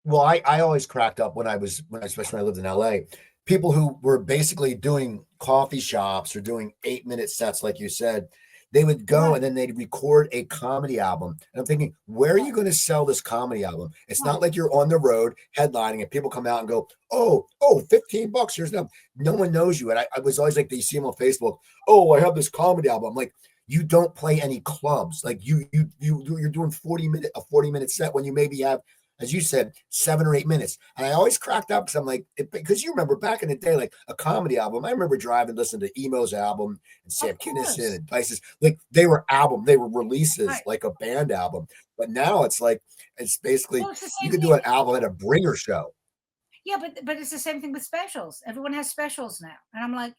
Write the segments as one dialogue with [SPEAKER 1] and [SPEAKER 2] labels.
[SPEAKER 1] Well, I always cracked up especially when I lived in LA. People who were basically doing coffee shops or doing 8 minute sets, like you said, they would go and
[SPEAKER 2] Right,
[SPEAKER 1] then they'd record a comedy album. And I'm thinking, where are you
[SPEAKER 2] right,
[SPEAKER 1] going to sell this comedy album? It's not
[SPEAKER 2] right.
[SPEAKER 1] like you're on the road headlining and people come out and go, oh, $15. Here's no one knows you. And I was always like, they see him on Facebook. Oh, I have this comedy album. I'm like, you don't play any clubs. Like you're doing 40 minute set when you maybe have, as you said, 7 or 8 minutes. And I always cracked up because I'm like, because you remember back in the day, like a comedy album. I remember driving, listening to Emo's album and Sam
[SPEAKER 2] Of
[SPEAKER 1] Kinison
[SPEAKER 2] course.
[SPEAKER 1] and places like they were releases
[SPEAKER 2] Right.
[SPEAKER 1] like a band album. But now it's like it's basically
[SPEAKER 2] Well, it's the
[SPEAKER 1] you
[SPEAKER 2] same
[SPEAKER 1] could do
[SPEAKER 2] thing.
[SPEAKER 1] an album at a bringer show.
[SPEAKER 2] Yeah, but it's the same thing with specials. Everyone has specials now, and I'm like,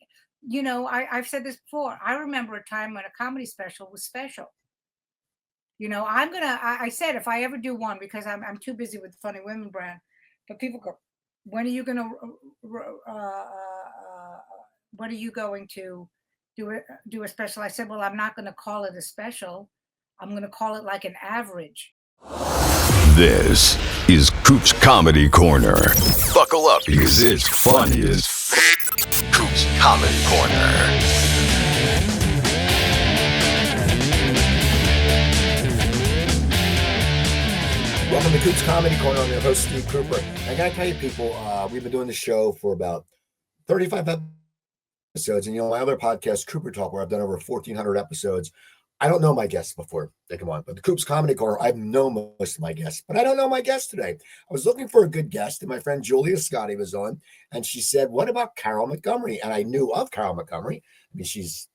[SPEAKER 2] I've said this before. I remember a time when a comedy special was special. I'm gonna. I said if I ever do one because I'm too busy with the Funny Women brand, but people go, when are you gonna when are you going to do a special? I said, well, I'm not gonna call it a special. I'm gonna call it like an average.
[SPEAKER 3] This is Coop's Comedy Corner. Buckle up because it's funny as Coop's Comedy Corner.
[SPEAKER 1] Welcome to Coop's Comedy Corner. I'm your host, Steve Cooper. I gotta tell you, people, we've been doing the show for about 35 episodes, and my other podcast, Cooper Talk, where I've done over 1,400 episodes. I don't know my guests before they come on, but the Coop's Comedy Corner, I know most of my guests, but I don't know my guest today. I was looking for a good guest, and my friend Julia Scotti was on, and she said, "What about Carole Montgomery?" And I knew of Carole Montgomery. I mean, she's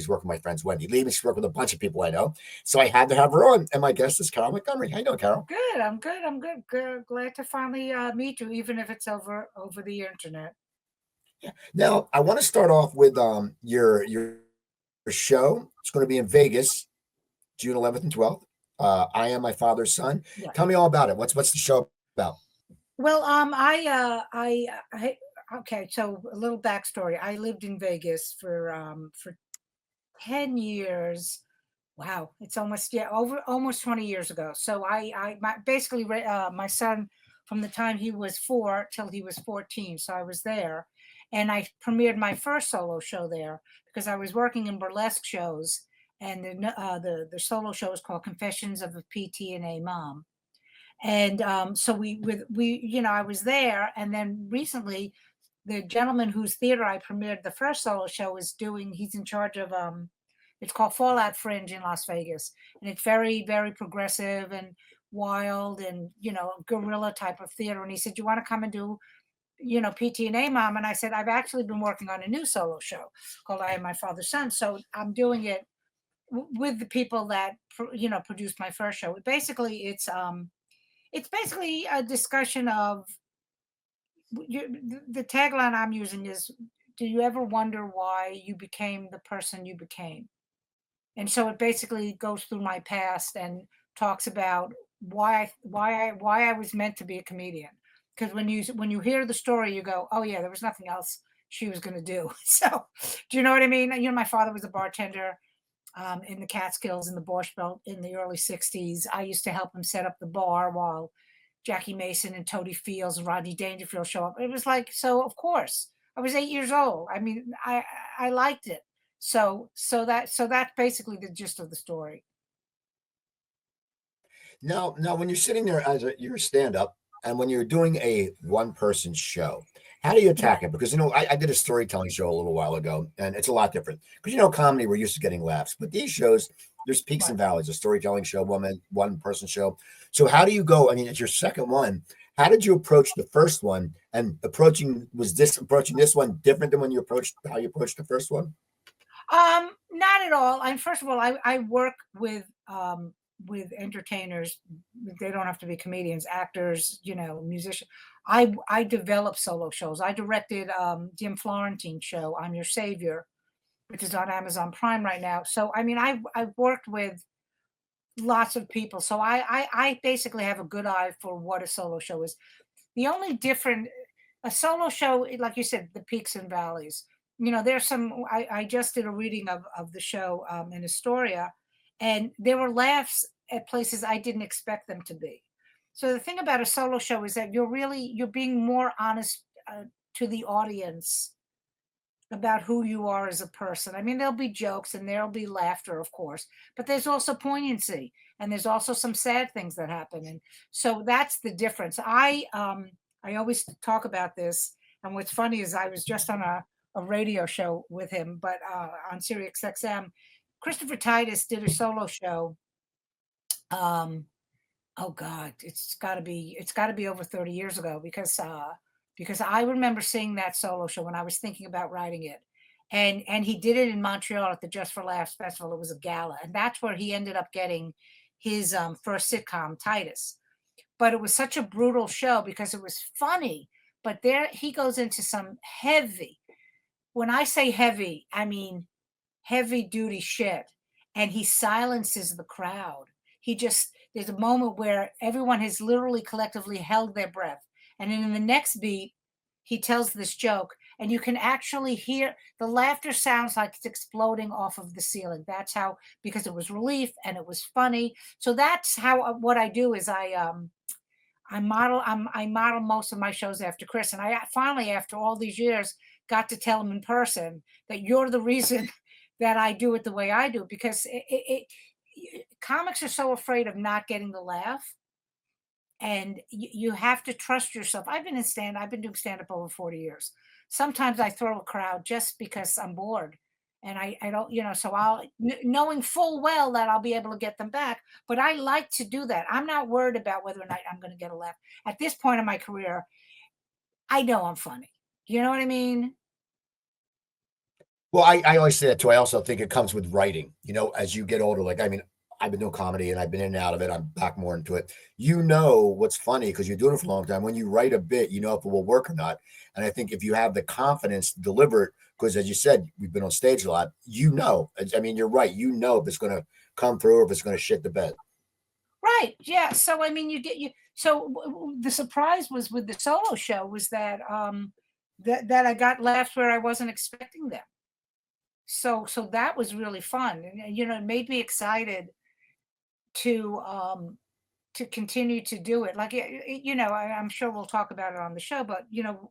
[SPEAKER 1] working with my friends Wendy Lee, and she's working with a bunch of people I know, so I had to have her on. And my guest is Carole Montgomery. How you doing, Carole?
[SPEAKER 2] Good. I'm good. I'm good. Good. Glad to finally meet you, even if it's over the internet.
[SPEAKER 1] Now, I want to start off with your show. It's going to be in Vegas, June 11th and 12th. I Am My Father's Son.
[SPEAKER 2] Yeah.
[SPEAKER 1] Tell me all about it. What's the show about?
[SPEAKER 2] Well, I okay. So a little backstory. I lived in Vegas for 10 years. Wow, it's almost yeah over almost 20 years ago. So basically my son from the time he was 4 till he was 14. So I was there, and I premiered my first solo show there because I was working in burlesque shows, and the solo show is called Confessions of a PT&A Mom. And so I was there, and then recently the gentleman whose theater I premiered the first solo show is doing. He's in charge of it's called Fallout Fringe in Las Vegas, and it's very, very progressive and wild and guerrilla type of theater. And he said, "You want to come and do PT&A Mom?" And I said, "I've actually been working on a new solo show called I Am My Father's Son, so I'm doing it with the people that produced my first show." Basically, it's basically a discussion of the tagline I'm using is, "Do you ever wonder why you became the person you became?" And so it basically goes through my past and talks about why I was meant to be a comedian. Because when you hear the story, you go, "Oh yeah, there was nothing else she was going to do." So, do you know what I mean? My father was a bartender in the Catskills in the Borscht Belt in the early '60s. I used to help him set up the bar while Jackie Mason and Toady Fields and Rodney Dangerfield show up. It was like, so of course. I was 8 years old. I mean, I liked it. So that's basically the gist of the story.
[SPEAKER 1] Now, when you're sitting there as you're a stand-up, and when you're doing a one-person show, how do you attack
[SPEAKER 2] Right,
[SPEAKER 1] it? Because I did a storytelling show a little while ago, and it's a lot different. Because comedy, we're used to getting laughs, but these shows, there's peaks
[SPEAKER 2] right.
[SPEAKER 1] and valleys. A storytelling show, one-person show. So how do you go? I mean, it's your second one. How did you approach the first one? And approaching this one different than when you approached how you approached the first one?
[SPEAKER 2] Not at all. And first of all, I work with entertainers. They don't have to be comedians, actors, musicians. I develop solo shows. I directed Jim Florentine's show, I'm Your Savior, which is on Amazon Prime right now. So I mean, I've worked with lots of people. So I basically have a good eye for what a solo show is. The only different a solo show, like you said, the peaks and valleys. There's some. I just did a reading of the show in Astoria, and there were laughs at places I didn't expect them to be. So the thing about a solo show is that you're being more honest to the audience about who you are as a person. I mean, there'll be jokes and there'll be laughter, of course, but there's also poignancy and there's also some sad things that happen. And so that's the difference. I always talk about this. And what's funny is I was just on a radio show with him, but on Sirius XM, Christopher Titus did a solo show. Oh God, it's got to be over 30 years ago because I remember seeing that solo show when I was thinking about writing it. And he did it in Montreal at the Just for Laughs festival. It was a gala, and that's where he ended up getting his first sitcom, Titus. But it was such a brutal show because it was funny, but there he goes into some heavy, when I say heavy, I mean heavy duty shit. And he silences the crowd. There's a moment where everyone has literally collectively held their breath. And then in the next beat, he tells this joke, and you can actually hear the laughter sounds like it's exploding off of the ceiling. That's how, because it was relief and it was funny. So that's how, what I do is I model most of my shows after Chris. And I finally, after all these years, got to tell him in person that you're the reason that I do it the way I do, because comics are so afraid of not getting the laugh, and you have to trust yourself. I've been doing stand up over 40 years. Sometimes I throw a crowd just because I'm bored, and I don't, so knowing full well that I'll be able to get them back, but I like to do that. I'm not worried about whether or not I'm going to get a laugh. At this point in my career, I know I'm funny. You know what I mean?
[SPEAKER 1] Well, I always say that too. I also think it comes with writing. As you get older, like, I mean, I've been doing comedy and I've been in and out of it. I'm back more into it. What's funny because you're doing it for a long time. When you write a bit, you know if it will work or not. And I think if you have the confidence to deliver it, because as you said, we've been on stage a lot. I mean, you're right. If it's going to come through or if it's going to shit the bed.
[SPEAKER 2] Right. Yeah. So I mean, the surprise was with the solo show was that that I got laughs where I wasn't expecting them. So that was really fun, and it made me excited to continue to do it. Like I'm sure we'll talk about it on the show, but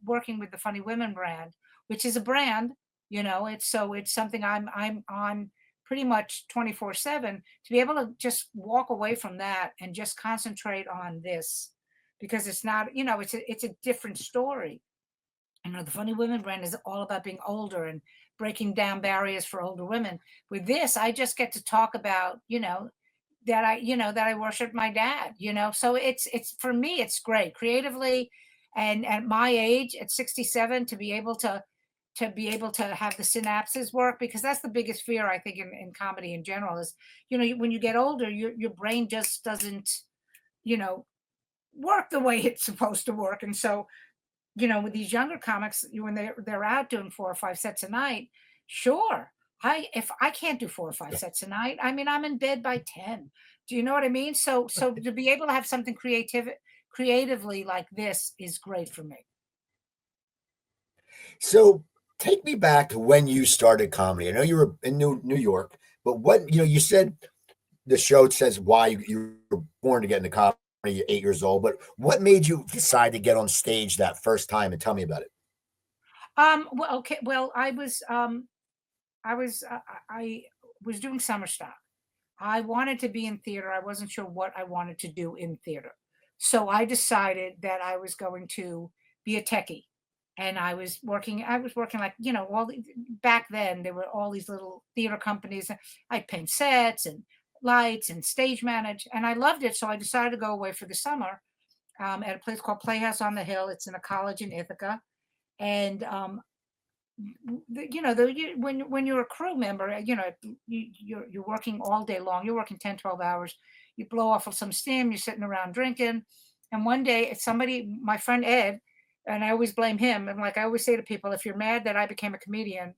[SPEAKER 2] working with the Funny Women brand, which is a brand, it's something I'm on pretty much 24/7, to be able to just walk away from that and just concentrate on this, because it's not, it's a different story. The Funny Women brand is all about being older and breaking down barriers for older women. With this, I just get to talk about, that I worship my dad, So it's for me, it's great creatively. And at my age, at 67, to be able to have the synapses work, because that's the biggest fear, I think, in comedy in general is, when you get older, your brain just doesn't, work the way it's supposed to work. And so, with these younger comics, when they're out doing 4 or 5 sets a night, sure. If I can't do 4 or 5 sets a night, I mean, I'm in bed by 10. Do you know what I mean? So to be able to have something creatively like this is great for me.
[SPEAKER 1] So take me back to when you started comedy. I know you were in New York, but you said the show says why you were born to get into comedy, you're 8 years old, but what made you decide to get on stage that first time, and tell me about it?
[SPEAKER 2] Well, okay. Well, I was doing summer stock. I wanted to be in theater. I wasn't sure what I wanted to do in theater. So I decided that I was going to be a techie. And I was working like, back then there were all these little theater companies. I'd paint sets and lights and stage manage, and I loved it. So I decided to go away for the summer at a place called Playhouse on the Hill. It's in a college in Ithaca. And when you're a crew member, you're working all day long. You're working 10, 12 hours. You blow off of some steam. You're sitting around drinking. And one day, my friend Ed, and I always blame him. And like I always say to people, if you're mad that I became a comedian,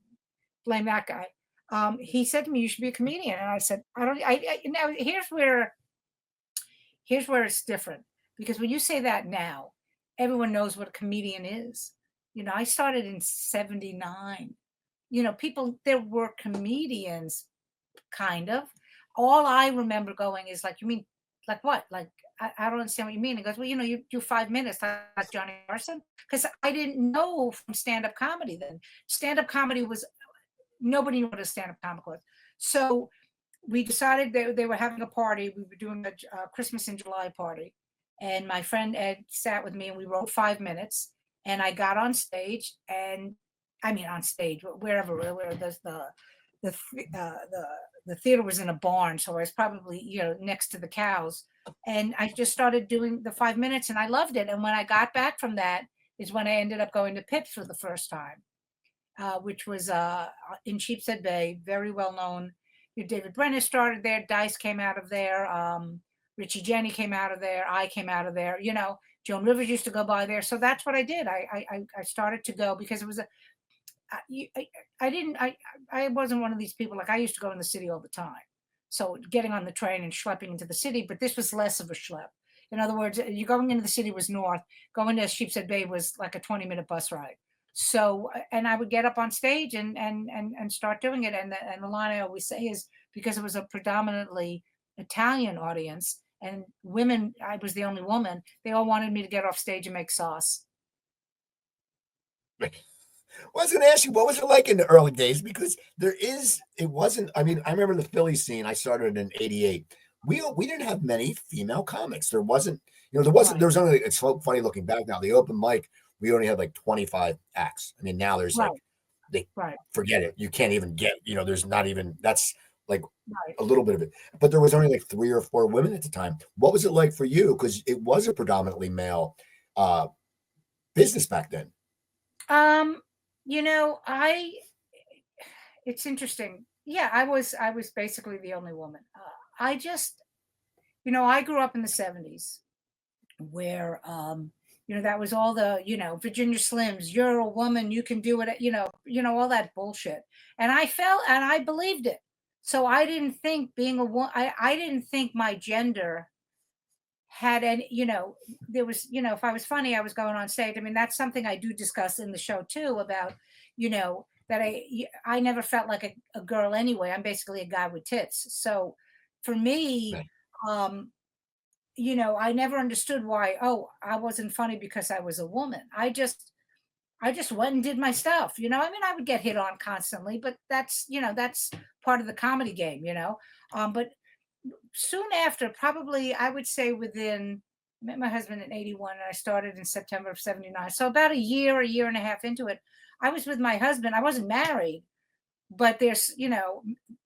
[SPEAKER 2] blame that guy. He said to me, "You should be a comedian." And I said, "I don't." Now here's where it's different, because when you say that now, everyone knows what a comedian is. I started in 79. There were comedians, kind of. All I remember going is like, you mean like what? Like I don't understand what you mean. He goes, well, you do 5 minutes like Johnny Carson. Because I didn't know from stand-up comedy then. Stand-up comedy was, nobody knew what a stand-up comic was. So we decided they were having a party. We were doing a Christmas in July party. And my friend Ed sat with me and we wrote 5 minutes. And I got on stage and on stage, wherever, where there's the theater was in a barn. So I was probably, next to the cows. And I just started doing the 5 minutes and I loved it. And when I got back from that is when I ended up going to Pips for the first time, which was in Sheepshead Bay, very well known. David Brenner started there. Dice came out of there. Richie Jenny came out of there. I came out of there. Joan Rivers used to go by there. So that's what I did. I started to go because it was I wasn't one of these people. Like I used to go in the city all the time. So getting on the train and schlepping into the city, but this was less of a schlep. In other words, you going into the city was north. Going to Sheepshead Bay was like a 20-minute bus ride. So, and I would get up on stage and start doing it. And the line I always say is because it was a predominantly Italian audience and women, I was the only woman. They all wanted me to get off stage and make sauce.
[SPEAKER 1] Well, I was going to ask you, what was it like in the early days? Because it wasn't, I remember the Philly scene. I started in '88. We didn't have many female comics. There wasn't, there was only, it's so funny looking back now, the open mic, we only had like 25 acts. Now there's forget it. You can't even get, there's not even, that's like a little bit of it, but there was only like 3 or 4 women at the time. What was it like for you? Because it was a predominantly male business back then.
[SPEAKER 2] It's interesting. Yeah, I was basically the only woman. I just, I grew up in the 70s where, that was all the, Virginia Slims, you're a woman, you can do it, all that bullshit. And I felt, and I believed it. So I didn't think being a woman, I didn't think my gender had any, there was, if I was funny, I was going on stage. That's something I do discuss in the show too about, that I never felt like a girl anyway. I'm basically a guy with tits. So for me, I never understood why, I wasn't funny because I was a woman. I just went and did my stuff, I would get hit on constantly, but that's part of the comedy game, but soon after, probably I would say I met my husband in 81 and I started in September of 79. So about a year and a half into it, I was with my husband. I wasn't married, but there's,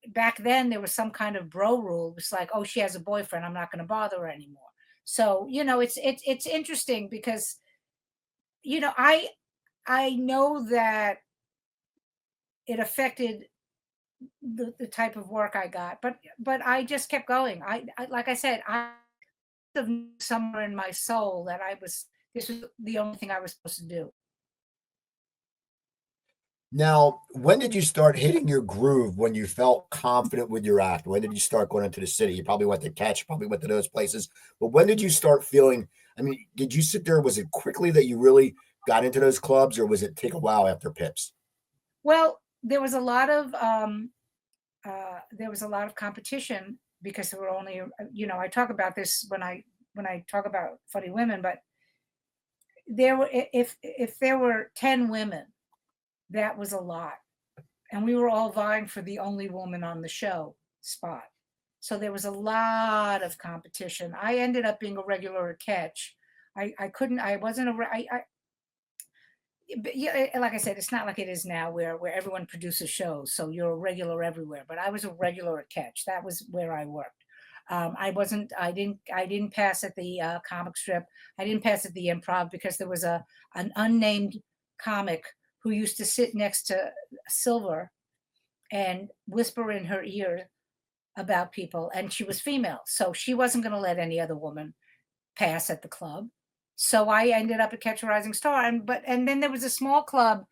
[SPEAKER 2] back then there was some kind of bro rule. It was like, oh, she has a boyfriend, I'm not going to bother her anymore. So, it's interesting because, I know that it affected the type of work I got, but I just kept going. I like I said, I have somewhere in my soul that this was the only thing I was supposed to do.
[SPEAKER 1] Now, when did you start hitting your groove when you felt confident with your act? When did you start going into the city? You probably went to Catch, probably went to those places. But when did you start feeling, did you sit there? Was it quickly that you really got into those clubs or was it take a while after Pips?
[SPEAKER 2] Well, there was a lot of competition because there were only, I talk about this when I talk about funny women, but there were, if there were 10 women, that was a lot. And we were all vying for the only woman on the show spot. So there was a lot of competition. I ended up being a regular at Catch. Yeah, like I said, it's not like it is now where everyone produces shows. So you're a regular everywhere, but I was a regular at Catch. That was where I worked. I didn't pass at the comic strip. I didn't pass at the Improv because there was an unnamed comic who used to sit next to Silver and whisper in her ear about people. And she was female. So she wasn't going to let any other woman pass at the club. So I ended up at Catch a Rising Star. And then there was a small club,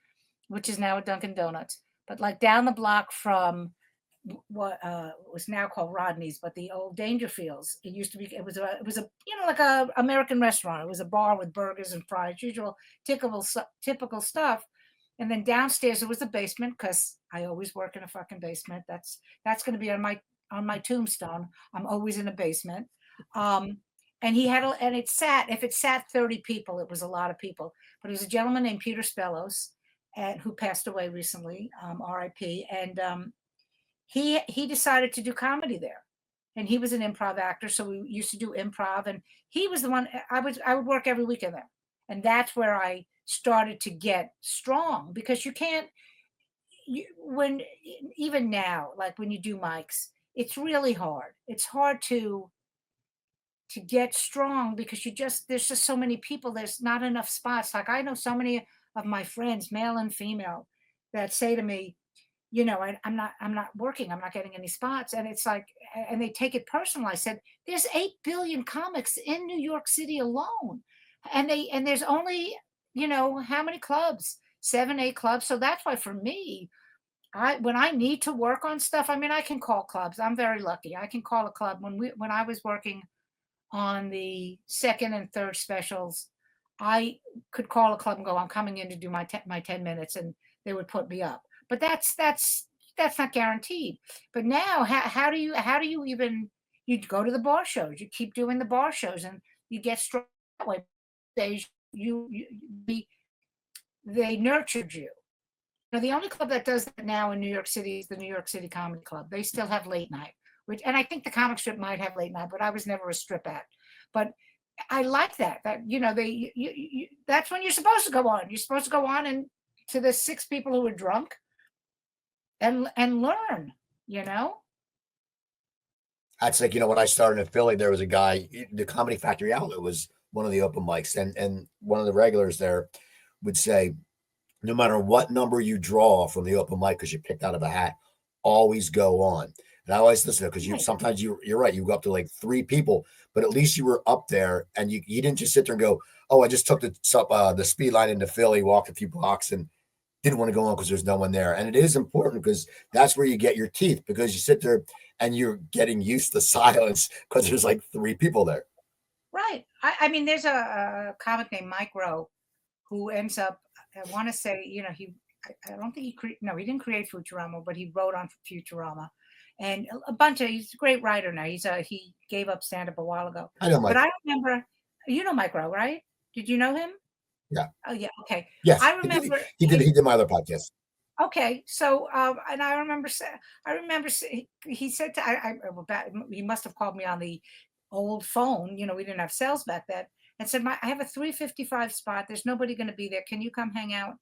[SPEAKER 2] which is now a Dunkin' Donuts, but like down the block from what was now called Rodney's, but the old Dangerfields. It used to be, it was a like a American restaurant. It was a bar with burgers and fries, usual typical stuff. And then downstairs it was the basement because I always work in a fucking basement. That's going to be on my tombstone. I'm always in a basement. And he had, and if it sat 30 people, it was a lot of people. But it was a gentleman named Peter Spellos, and who passed away recently, R.I.P. And he decided to do comedy there, and he was an improv actor, so we used to do improv. And he was the one. I would work every weekend there, and that's where I started to get strong, because you can't. When even now, like when you do mics, it's really hard. It's hard to get strong, because there's just so many people, there's not enough spots. Like, I know so many of my friends, male and female, that say to me, I'm not working, I'm not getting any spots. And it's like, and they take it personal. I said, there's 8 billion comics in New York City alone, and there's only, how many clubs? 7, 8 clubs. So that's why, for me, when I need to work on stuff, I mean, I can call clubs. I'm very lucky. I can call a club. When I was working on the second and third specials, I could call a club and go, I'm coming in to do my 10 minutes, and they would put me up. But that's not guaranteed. But now, how do you even, you go to the bar shows, you keep doing the bar shows, and you get strong that way. They nurtured you. The only club that does that now in New York City is the New York City Comedy Club. They still have late night, and I think the comic strip might have late night, but I was never a strip act. But I like that that's when you're supposed to go on. You're supposed to go on and to the 6 people who are drunk and learn.
[SPEAKER 1] That's like, when I started in Philly, there was a guy, the Comedy Factory outlet was one of the open mics, and one of the regulars there would say, no matter what number you draw from the open mic, because you picked out of a hat, always go on. And I always listen to it, because sometimes you're right, you go up to like 3 people, but at least you were up there, and you didn't just sit there and go, oh, I just took the speed line into Philly, walked a few blocks, and didn't want to go on because there's no one there. And it is important, because that's where you get your teeth, because you sit there and you're getting used to silence because there's like 3 people there.
[SPEAKER 2] Right. I mean, there's a comic named Mike Rowe who ends up, I want to say, I don't think he didn't create Futurama, but he wrote on Futurama, and he's a great writer now. He gave up stand-up a while ago.
[SPEAKER 1] I know Mike.
[SPEAKER 2] But I remember, Mike Rowe, right? Did you know him?
[SPEAKER 1] Yeah.
[SPEAKER 2] Oh yeah. Okay.
[SPEAKER 1] Yes.
[SPEAKER 2] I remember
[SPEAKER 1] he did my other podcast.
[SPEAKER 2] Okay. So, and I remember he said he must have called me on the old phone. We didn't have cells back then, and said, I have a 3:55 spot. There's nobody going to be there. Can you come hang out?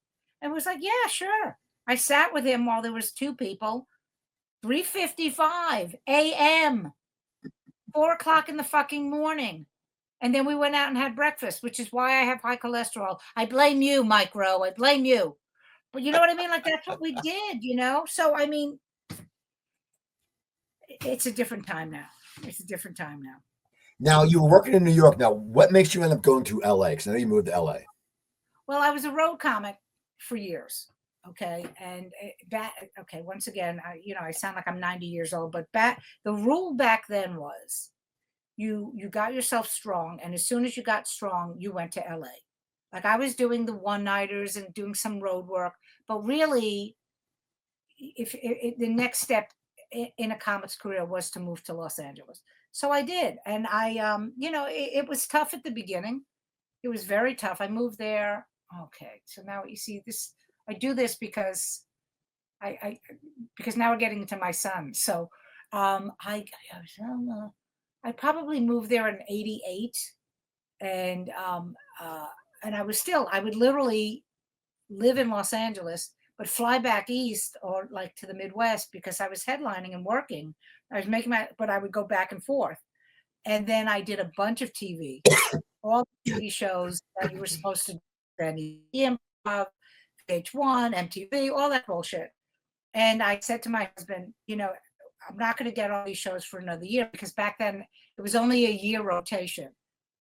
[SPEAKER 2] And was like, yeah, sure. I sat with him while there was 2 people. 3:55 a.m. 4:00 in the fucking morning. And then we went out and had breakfast, which is why I have high cholesterol. I blame you, Mike Rowe. I blame you. But you know what I mean? Like, that's what we did, So, I mean, it's a different time now.
[SPEAKER 1] Now, you were working in New York. Now, what makes you end up going to LA? Because I know you moved to LA.
[SPEAKER 2] Well, I was a road comic for years. Okay. And once again, I sound like I'm 90 years old, but the rule back then was you got yourself strong. And as soon as you got strong, you went to LA. Like, I was doing the one-nighters and doing some road work, but really, if the next step in a comic's career was to move to Los Angeles. So I did. And it was tough at the beginning. It was very tough. I moved there. Okay. So now you see this, I do this because because now we're getting into my son. So I probably moved there in 88. And I would literally live in Los Angeles, but fly back east or like to the Midwest, because I was headlining and working. I was but I would go back and forth. And then I did a bunch of TV, all the TV shows that you were supposed to do, improv, VH1, MTV, all that bullshit. And I said to my husband, I'm not going to get all these shows for another year, because back then it was only a year rotation,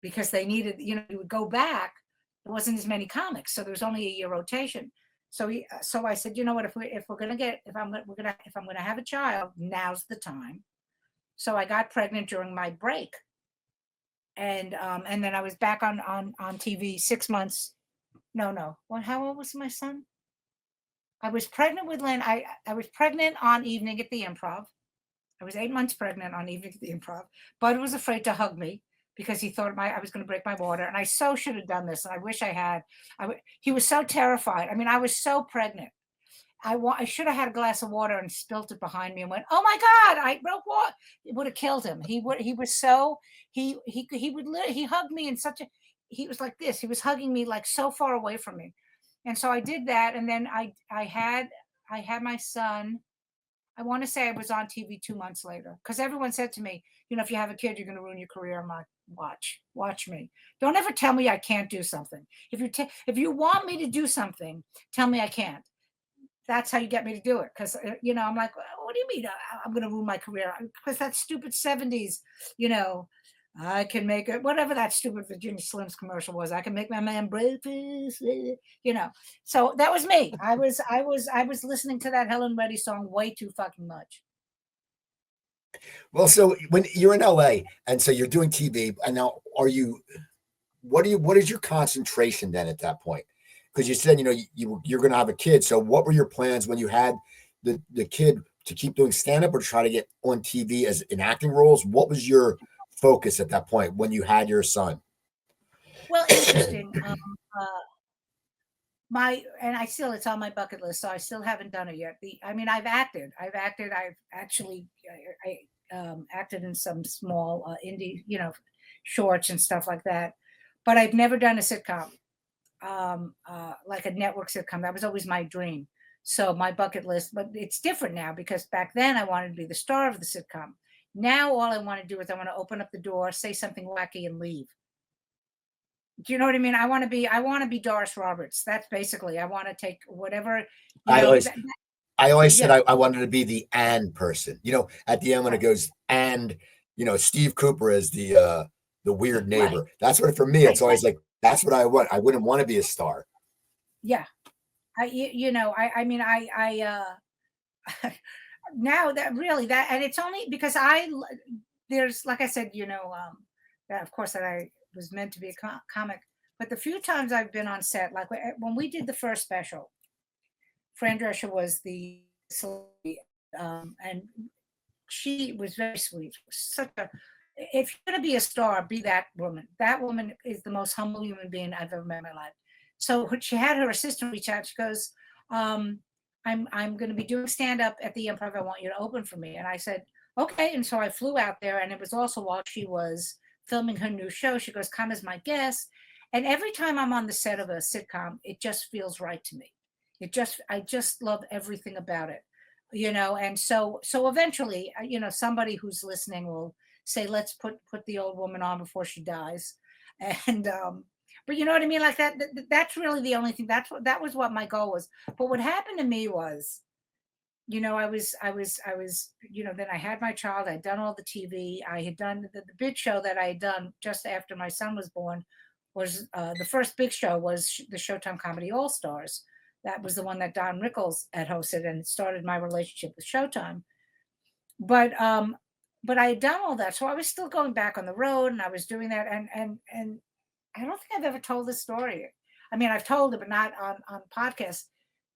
[SPEAKER 2] because they needed, you would go back. There wasn't as many comics, so there was only a year rotation. So I said, you know what, if I'm going to have a child, now's the time. So I got pregnant during my break, and then I was back on TV 6 months. No. Well, how old was my son? I was pregnant with Lynn. I was pregnant on Evening at the Improv. I was 8 months pregnant on Evening at the Improv. Bud was afraid to hug me. because he thought I was going to break my water. And I so should have done this. And I wish I had. He was so terrified. I mean, I was so pregnant. I should have had a glass of water and spilt it behind me and went, oh my God, I broke water. It would have killed him. He was so, he hugged me in such a, he was like this. He was hugging me like so far away from me. And so I did that. And then I had my son. I want to say I was on TV 2 months later, because everyone said to me, you know, if you have a kid, you're going to ruin your career. I'm like, watch me. Don't ever tell me I can't do something. If you want me to do something, tell me I can't. That's how you get me to do it. Because, you know, I'm like, well, what do you mean I'm going to ruin my career? Because that stupid 70s, you know, I can make it, whatever that stupid Virginia Slims commercial was. I can make my man breakfast, you know. So that was me. I was listening to that Helen Reddy song way too fucking much.
[SPEAKER 1] Well, so when you're in LA and so you're doing TV, and now what is your concentration then at that point? Because you said, you know, you're going to have a kid. So what were your plans when you had the kid, to keep doing stand-up or try to get on TV as in acting roles? What was your focus at that point when you had your son?
[SPEAKER 2] Well, interesting. It's on my bucket list, so I still haven't done it yet. I've acted. I've actually acted in some small indie, you know, shorts and stuff like that. But I've never done a sitcom, like a network sitcom. That was always my dream. So my bucket list, but it's different now, because back then I wanted to be the star of the sitcom. Now all I want to do is I want to open up the door, say something wacky, and leave. Do you know what I mean? I want to be Doris Roberts. That's basically, I want to take whatever.
[SPEAKER 1] I always said I wanted to be the and person. You know, at the end when it goes and, you know, Steve Cooper is the weird neighbor. Right. That's what, for me, it's always like, that's what I want. I wouldn't want to be a star.
[SPEAKER 2] Yeah. Now that really that, and it's only because there's, like I said, you know, that of course that I was meant to be a comic, but the few times I've been on set, like when we did the first special, Fran Drescher was the and she was very sweet. If you're going to be a star, be that woman. That woman is the most humble human being I've ever met in my life. So she had her assistant reach out. She goes, I'm going to be doing stand-up at the Improv. I want you to open for me. And I said, okay. And so I flew out there, and it was also while she was filming her new show. She goes, come as my guest. And every time I'm on the set of a sitcom, it just feels right to me. I just love everything about it, you know? And so eventually, you know, somebody who's listening will say, let's put the old woman on before she dies. And, but you know what I mean? Like that's really the only thing. That was what my goal was. But what happened to me was, you know, I was, you know, then I had my child. I'd done all the TV. I had done the big show that I had done just after my son was born. Was the first big show was the Showtime Comedy All Stars. That was the one that Don Rickles had hosted, and it started my relationship with Showtime. But I had done all that, so I was still going back on the road, and I was doing that, and I don't think I've ever told this story. I mean, I've told it, but not on podcasts.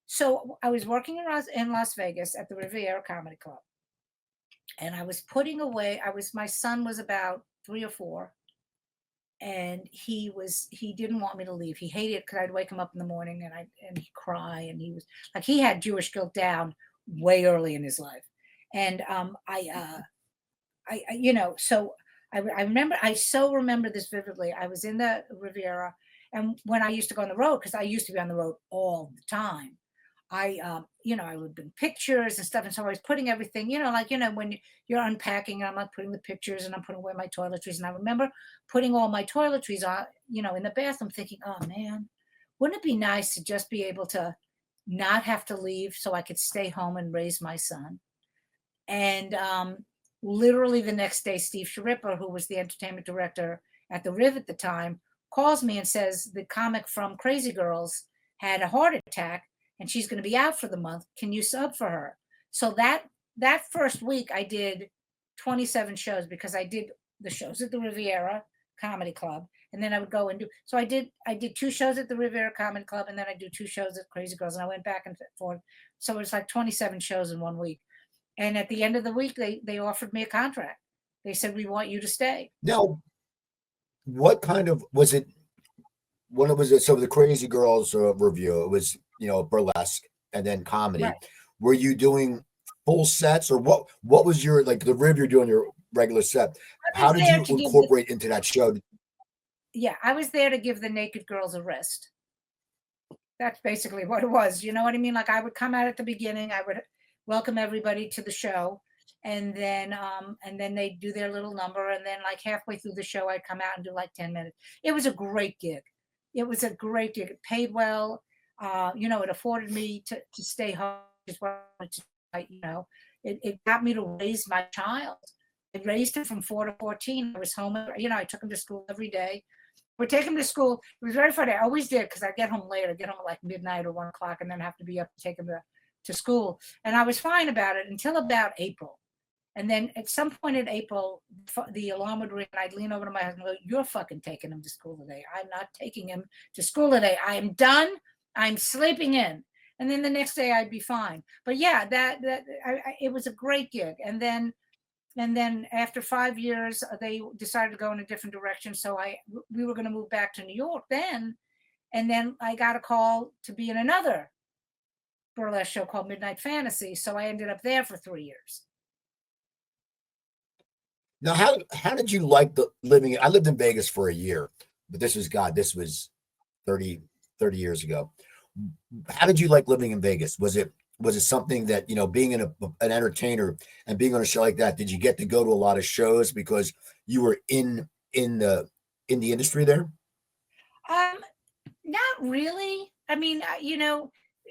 [SPEAKER 2] So I was working in Las Vegas at the Riviera Comedy Club, and I was putting away. My son was about 3 or 4, and he didn't want me to leave. He hated it because I'd wake him up in the morning and he'd cry, and he was like, he had Jewish guilt down way early in his life, and you know, so I so remember this vividly. I was in the Riviera, and when I used to go on the road, because I used to be on the road all the time, you know, I would bring pictures and stuff. And so I was putting everything, you know, like, you know, when you're unpacking, I'm like putting the pictures, and I'm putting away my toiletries. And I remember putting all my toiletries on, you know, in the bathroom, thinking, oh man, wouldn't it be nice to just be able to not have to leave so I could stay home and raise my son? And literally the next day, Steve Sharippa, who was the entertainment director at the Riv at the time, calls me and says the comic from Crazy Girls had a heart attack and she's going to be out for the month. Can you sub for her? So that first week I did 27 shows, because I did the shows at the Riviera Comedy Club, and then I would go and do. So I did 2 shows at the Riviera Comedy Club, and then I do 2 shows at Crazy Girls, and I went back and forth. So it was like 27 shows in 1 week. And at the end of the week, they offered me a contract. They said, we want you to stay.
[SPEAKER 1] Now, what kind of was it? When it was so the Crazy Girls review, it was burlesque and then comedy.
[SPEAKER 2] Right.
[SPEAKER 1] Were you doing full sets, or what was your like the rib you're doing your regular set?
[SPEAKER 2] I
[SPEAKER 1] How
[SPEAKER 2] was
[SPEAKER 1] did
[SPEAKER 2] there
[SPEAKER 1] you
[SPEAKER 2] to give
[SPEAKER 1] incorporate into that show?
[SPEAKER 2] I was there to give the naked girls a rest. That's basically what it was. You know what I mean? Like I would come out at the beginning, I would welcome everybody to the show, and then they'd do their little number, and then like halfway through the show, I'd come out and do like 10 minutes. It was a great gig. It was a great gig. It paid well. It afforded me to stay home. Is what I wanted to, it got me to raise my child. I raised him from 4 to 14. I was home. I took him to school every day. Would take him to school. It was very funny. I always did because I get home late. I get home at like midnight or 1 o'clock, and then have to be up to take him to school. And I was fine about it until about April. And then at some point in April, the alarm would ring, and I'd lean over to my husband and go, "You're fucking taking him to school today. I'm not taking him to school today. I am done. I'm sleeping in." And then the next day I'd be fine. But yeah, it was a great gig. And then after 5 years, they decided to go in a different direction. So we were going to move back to New York then. And then I got a call to be in another burlesque show called Midnight Fantasy. So I ended up there for 3 years.
[SPEAKER 1] Now, how did you like the living? I lived in Vegas for a year, but this was 30 years ago. How did you like living in Vegas? Was it something that, being an entertainer and being on a show like that, did you get to go to a lot of shows because you were in the industry there?
[SPEAKER 2] Not really. I mean,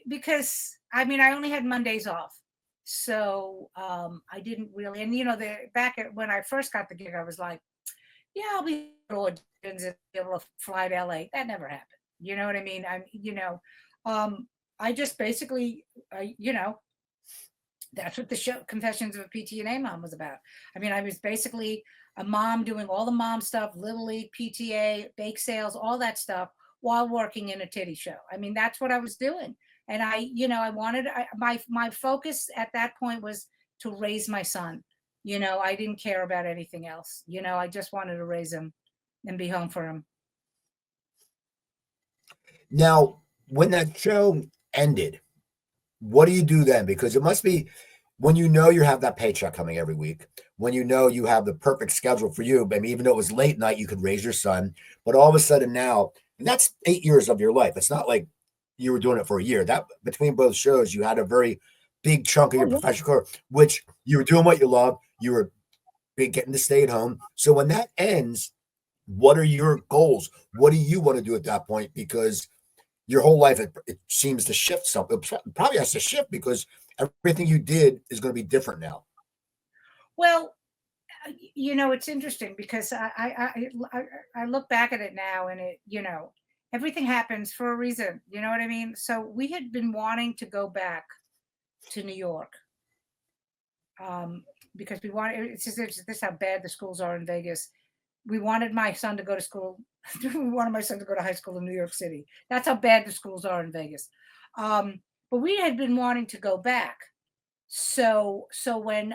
[SPEAKER 2] because I only had Mondays off. So I didn't really, and when I first got the gig, I was like, yeah, I'll be auditions and be able to fly to LA. That never happened. You know what I mean? I just basically, that's what the show Confessions of a PTA Mom was about. I was basically a mom doing all the mom stuff, Little League, PTA, bake sales, all that stuff while working in a titty show. That's what I was doing. And I wanted, my focus at that point was to raise my son. I didn't care about anything else. I just wanted to raise him and be home for him.
[SPEAKER 1] Now, when that show ended, what do you do then? Because it must be when you have that paycheck coming every week, when you have the perfect schedule for you. Even though it was late night, you could raise your son. But all of a sudden now, and that's 8 years of your life. It's not like you were doing it for a year. That between both shows, you had a very big chunk of your professional career, which you were doing what you love. You were getting to stay at home. So when that ends, what are your goals? What do you want to do at that point? Because your whole life, it seems to shift something. It probably has to shift because everything you did is going to be different now.
[SPEAKER 2] Well, it's interesting because I look back at it now, and everything happens for a reason. You know what I mean? So we had been wanting to go back to New York because we wanted. It's just this how bad the schools are in Vegas. We wanted my son to go to school. We wanted my son to go to high school in New York City. That's how bad the schools are in Vegas. But we had been wanting to go back. So when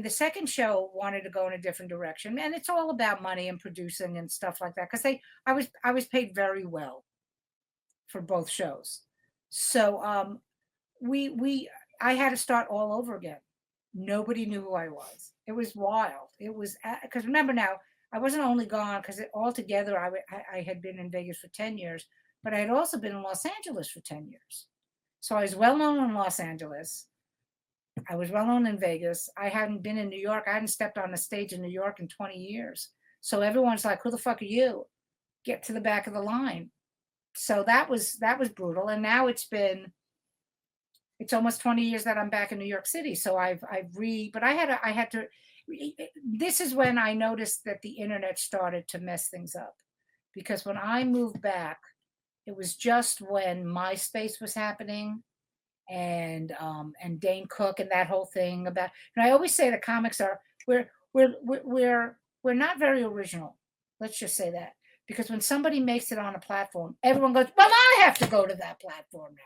[SPEAKER 2] the second show wanted to go in a different direction, and it's all about money and producing and stuff like that, because I was paid very well for both shows. So I had to start all over again. Nobody knew who I was. It was wild. It was because remember now, I wasn't only gone because altogether I had been in Vegas for 10 years, but I had also been in Los Angeles for 10 years. So I was well known in Los Angeles. I was well known in Vegas. I hadn't been in New York. I hadn't stepped on a stage in New York in 20 years. So everyone's like, who the fuck are you? Get to the back of the line. So that was brutal. And now it's almost 20 years that I'm back in New York City. So but I had to, this is when I noticed that the internet started to mess things up, because when I moved back, it was just when MySpace was happening and Dane Cook and that whole thing about, I always say the comics are, we're not very original. Let's just say that, because when somebody makes it on a platform, everyone goes, well, I have to go to that platform now.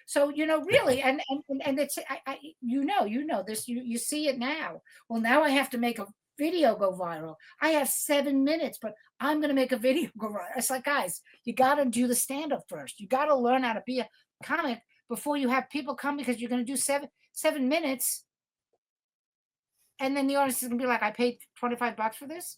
[SPEAKER 2] So, really, and it's, this, you see it now. Well, now I have to make video go viral. I have 7 minutes, but I'm going to make a video go viral. It's like, guys, you got to do the stand-up first. You got to learn how to be a comic before you have people come, because you're going to do seven minutes. And then the audience is going to be like, I paid $25 for this.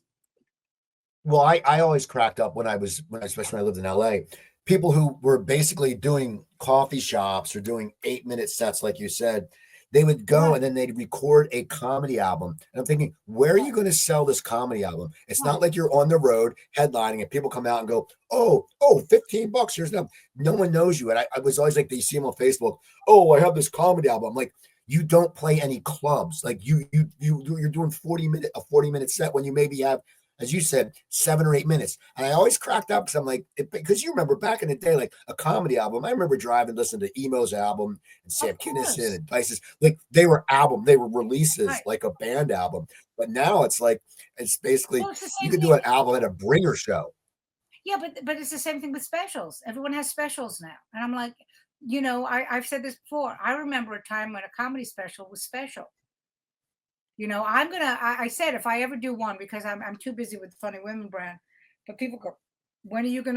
[SPEAKER 1] Well, I always cracked up especially when I lived in LA, people who were basically doing coffee shops or doing 8-minute sets, like you said, they would go and then they'd record a comedy album. And I'm thinking, where are you going to sell this comedy album? It's not like you're on the road headlining and people come out and go, oh, $15. Here's no one knows you. And I was always like, they see them on Facebook. Oh, I have this comedy album. I'm like, you don't play any clubs. Like you're doing a 40-minute set when you maybe have, as you said, 7 or 8 minutes. And I always cracked up because I'm like, because you remember back in the day, like a comedy album, I remember driving, listening to Emo's album and Sam Kinison and places, like they were releases, like a band album. But now it's like, it's basically, you could do an album at a bringer show.
[SPEAKER 2] Yeah, but it's the same thing with specials. Everyone has specials now. And I'm like, I've said this before. I remember a time when a comedy special was special. I said, if I ever do one, because I'm too busy with the Funny Women brand, but people go, when are you going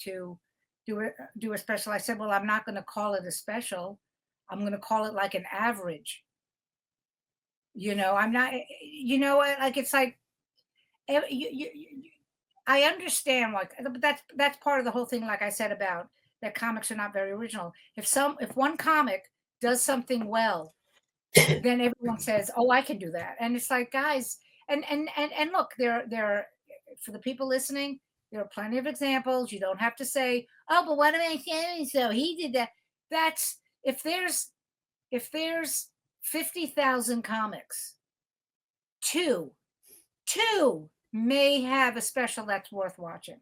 [SPEAKER 2] to do a special? I said, well, I'm not going to call it a special. I'm going to call it like an average. I'm not, like, it's like, I understand, like, but that's part of the whole thing. Like I said about that, comics are not very original. If one comic does something well, then everyone says, oh, I can do that. And it's like, guys, and look, there for the people listening, there are plenty of examples. You don't have to say, oh, but what am I saying? So he did that. That's, if there's 50,000 comics, two may have a special that's worth watching.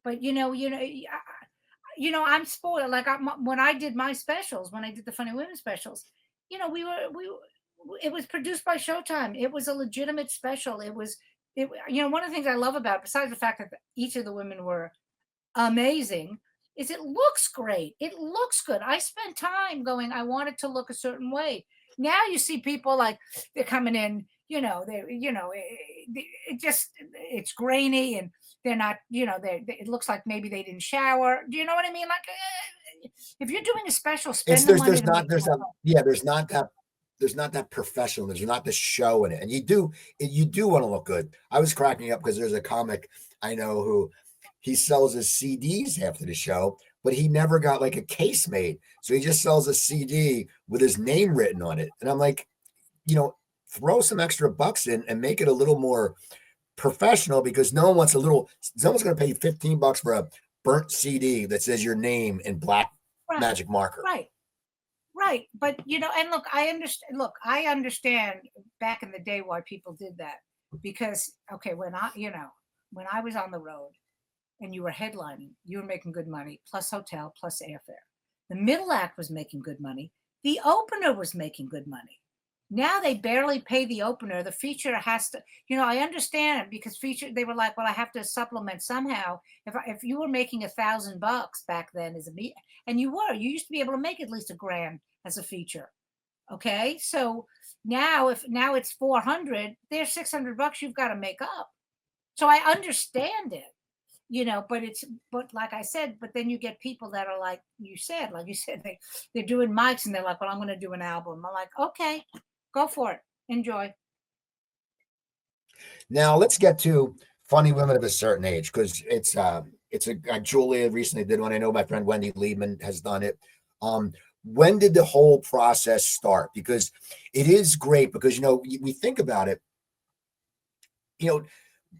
[SPEAKER 2] But I'm spoiled. Like when I did my specials, when I did the Funny Women specials, it was produced by Showtime. It was a legitimate special. One of the things I love about, besides the fact that each of the women were amazing, is it looks great. It looks good. I spent time going, I want it to look a certain way. Now you see people like they're coming in, it's grainy and they're not, it looks like maybe they didn't shower. Do you know what I mean? Like, if you're doing a special, there's not
[SPEAKER 1] that professional. There's not the show in it, and you do want to look good. I was cracking up because there's a comic I know who he sells his CDs after the show, but he never got like a case made, so he just sells a CD with his name written on it. And I'm like, throw some extra bucks in and make it a little more professional, because no one wants someone's going to pay $15 for a burnt CD that says your name in black magic marker.
[SPEAKER 2] Right. But, and look, I understand back in the day why people did that, because, okay, when I was on the road and you were headlining, you were making good money, plus hotel, plus airfare. The middle act was making good money. The opener was making good money. Now they barely pay the opener. The feature has to, I understand it, because they were like, well, I have to supplement somehow. If you were making $1,000 back then and you used to be able to make at least $1,000 as a feature. Okay. So now it's 400, there's $600 you've got to make up. So I understand it, but like I said, but then you get people that are like you said, they're doing mics and they're like, well, I'm going to do an album. I'm like, okay, go for it. Enjoy.
[SPEAKER 1] Now let's get to Funny Women of a Certain Age, because it's Julia recently did one. I know my friend Wendy Liebman has done it. When did the whole process start? Because it is great, because we think about it.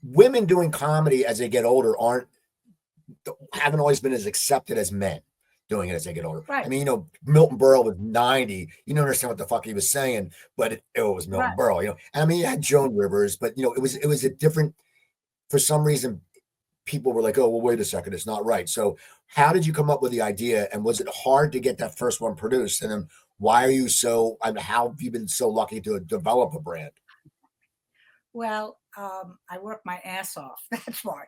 [SPEAKER 1] Women doing comedy as they get older haven't always been as accepted as men doing it as they get older.
[SPEAKER 2] Right.
[SPEAKER 1] I mean, Milton Berle was 90. You don't understand what the fuck he was saying, but it was Milton Berle. And I mean, you had Joan Rivers, but it was a different. For some reason, people were like, "Oh, well, wait a second, it's not right." So, how did you come up with the idea, and was it hard to get that first one produced? And then, why are you how have you been so lucky to develop a brand?
[SPEAKER 2] Well, I worked my ass off. That's why.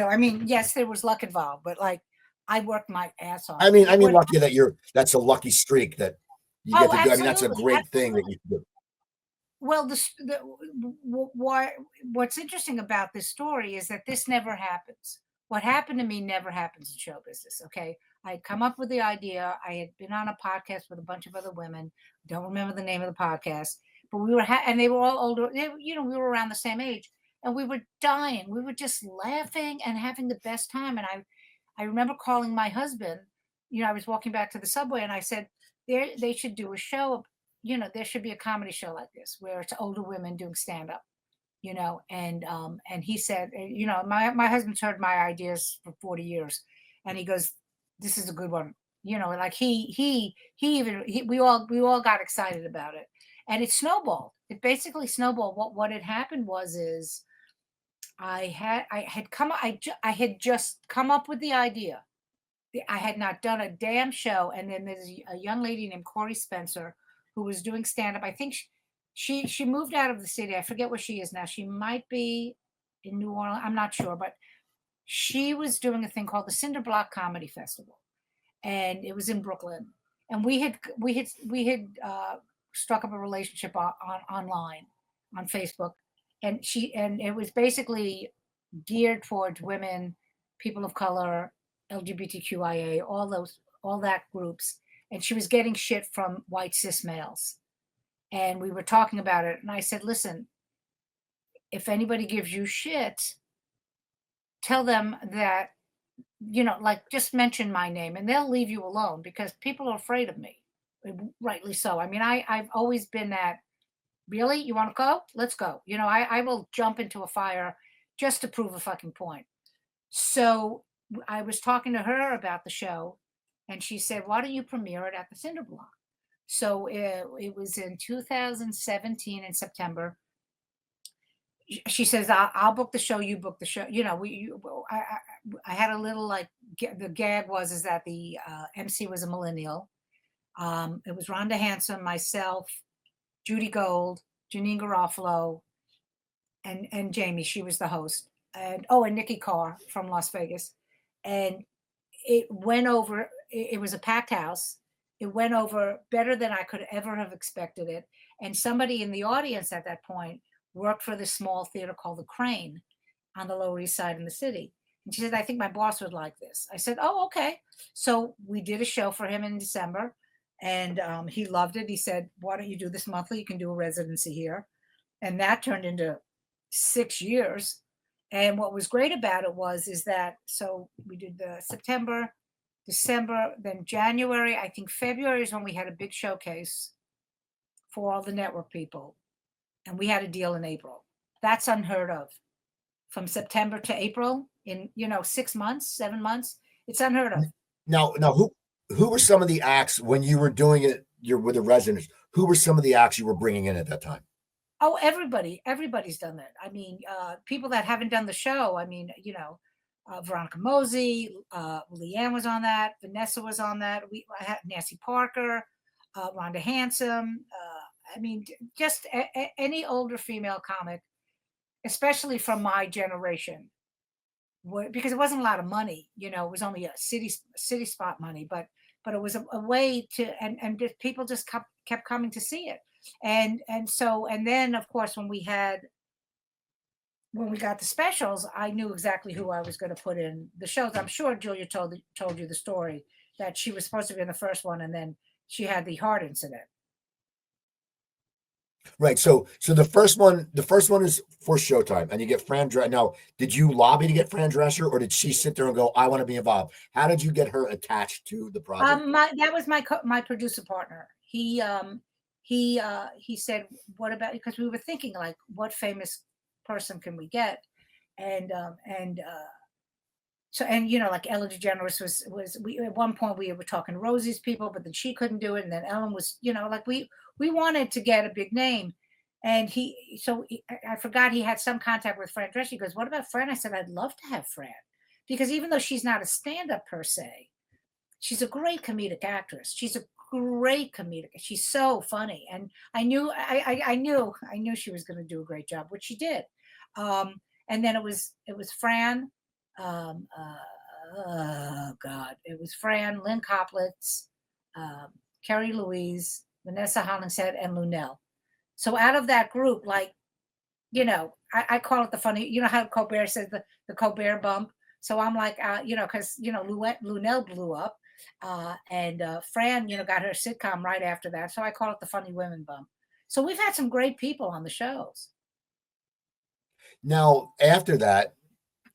[SPEAKER 2] I mean, yes, there was luck involved, but like, I worked my ass off.
[SPEAKER 1] I mean, lucky that's a lucky streak that you get to do. I mean, that's a great thing that you can do.
[SPEAKER 2] Well, what's interesting about this story is that this never happens. What happened to me never happens in show business. Okay. I had come up with the idea. I had been on a podcast with a bunch of other women. Don't remember the name of the podcast, but we were, and they were all older. We were around the same age, and we were dying. We were just laughing and having the best time. And I remember calling my husband. I was walking back to the subway, and I said, they should do a show. There should be a comedy show like this where it's older women doing stand up, and he said, my husband's heard my ideas for 40 years, and he goes, this is a good one. Like we all got excited about it, and it snowballed. It basically snowballed. What had happened is I had just come up with the idea. I had not done a damn show, and then there's a young lady named Corey Spencer who was doing stand up. I think she moved out of the city. I forget where she is now. She might be in New Orleans. I'm not sure, but she was doing a thing called the Cinder Block Comedy Festival, and it was in Brooklyn. And we had struck up a relationship online on Facebook, and it was basically geared towards women, people of color, LGBTQIA, all that groups. And she was getting shit from white cis males. And we were talking about it. And I said, listen, if anybody gives you shit, tell them that, like just mention my name and they'll leave you alone because people are afraid of me. Rightly so. I mean, I've always been that, really? You want to go? Let's go. I will jump into a fire just to prove a fucking point. So I was talking to her about the show, and she said, why don't you premiere it at the Cinder Block? So it was in 2017 in September. She says, I'll book the show, you book the show. I had a little, like, the gag is that the MC was a millennial. It was Rhonda Hanson, myself, Judy Gold, Janine Garofalo, and Jamie. She was the host. And Nikki Carr from Las Vegas. And it went over. It was a packed house. It went over better than I could ever have expected it. And somebody in the audience at that point worked for this small theater called The Crane on the Lower East Side in the city. And she said, I think my boss would like this. I said, oh, okay. So we did a show for him in December, and he loved it. He said, why don't you do this monthly? You can do a residency here. And that turned into 6 years. And what was great about it is that, so we did the September, December, then January. I think February is when we had a big showcase for all the network people. And we had a deal in April. That's unheard of. From September to April in, 6 months, 7 months, it's unheard of.
[SPEAKER 1] Now, who were some of the acts when you were doing it? You're with the residents. Who were some of the acts you were bringing in at that time?
[SPEAKER 2] Oh, everybody's done that. I mean, people that haven't done the show. I mean, Veronica Mosey, Leanne was on that. Vanessa was on that. I had Nancy Parker, Rhonda Hanson. I mean, just any older female comic, especially from my generation, because it wasn't a lot of money. It was only a city spot money, but it was a way to, and just, people just kept coming to see it. And then of course when we got the specials, I knew exactly who I was going to put in the shows. I'm sure Julia told you the story that she was supposed to be in the first one, and then she had the heart incident.
[SPEAKER 1] Right. So the first one is for Showtime, and you get Fran Drescher. Now, did you lobby to get Fran Drescher, or did she sit there and go, I want to be involved? How did you get her attached to the project?
[SPEAKER 2] That was my producer partner. He said, what about, because we were thinking, like, what famous person can we get? So like Ellen DeGeneres was at one point we were talking to Rosie's people, but then she couldn't do it. And then Ellen was, like we wanted to get a big name. And I forgot he had some contact with Fran Drescher. He goes, what about Fran? I said, I'd love to have Fran, because even though she's not a stand-up per se, she's a great comedic actress. She's a great comedic. She's so funny. And I knew she was going to do a great job, which she did. And then it was Fran. It was Fran, Lynn Koplitz, Carrie Louise, Vanessa Hollingshead, and Lunel. So out of that group, like, I call it the funny, how Colbert says the Colbert bump. So I'm like, because, Lunel blew up, and Fran, got her sitcom right after that. So I call it the funny women bump. So we've had some great people on the shows.
[SPEAKER 1] Now, after that,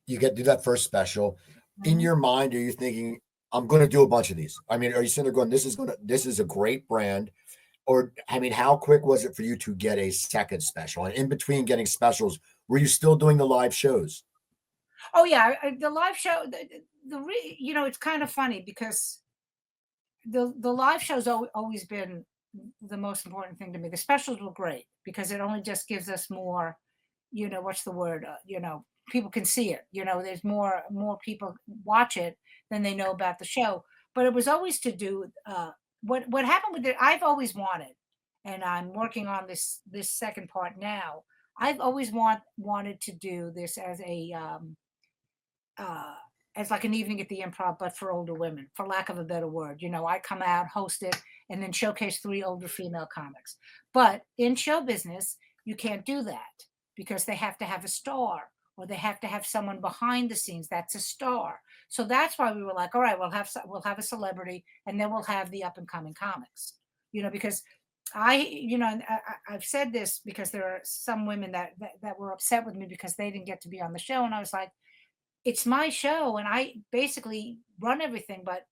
[SPEAKER 1] you do that first special. In
[SPEAKER 2] Mhm.
[SPEAKER 1] your mind, are you thinking, I'm going to do a bunch of these? I mean, are you sitting there going, this is a great brand? Or, I mean, how quick was it for you to get a second special? And in between getting specials, were you still doing the live shows?
[SPEAKER 2] Oh yeah, the live show. It's kind of funny because the live show's always been the most important thing to me. The specials were great because it only just gives us more, what's the word? People can see it. There's more people watch it than they know about the show. But it was always to do what happened with it. I've always wanted, and I'm working on this second part now. I've always wanted to do this uh, as like an evening at the Improv, but for older women, for lack of a better word. I come out, host it, and then showcase 3 older female comics. But in show business, you can't do that because they have to have a star or they have to have someone behind the scenes that's a star. So that's why we were like, all right, we'll have a celebrity, and then we'll have the up and coming comics. Because I've said this because there are some women that were upset with me because they didn't get to be on the show, and I was like, it's my show and I basically run everything, but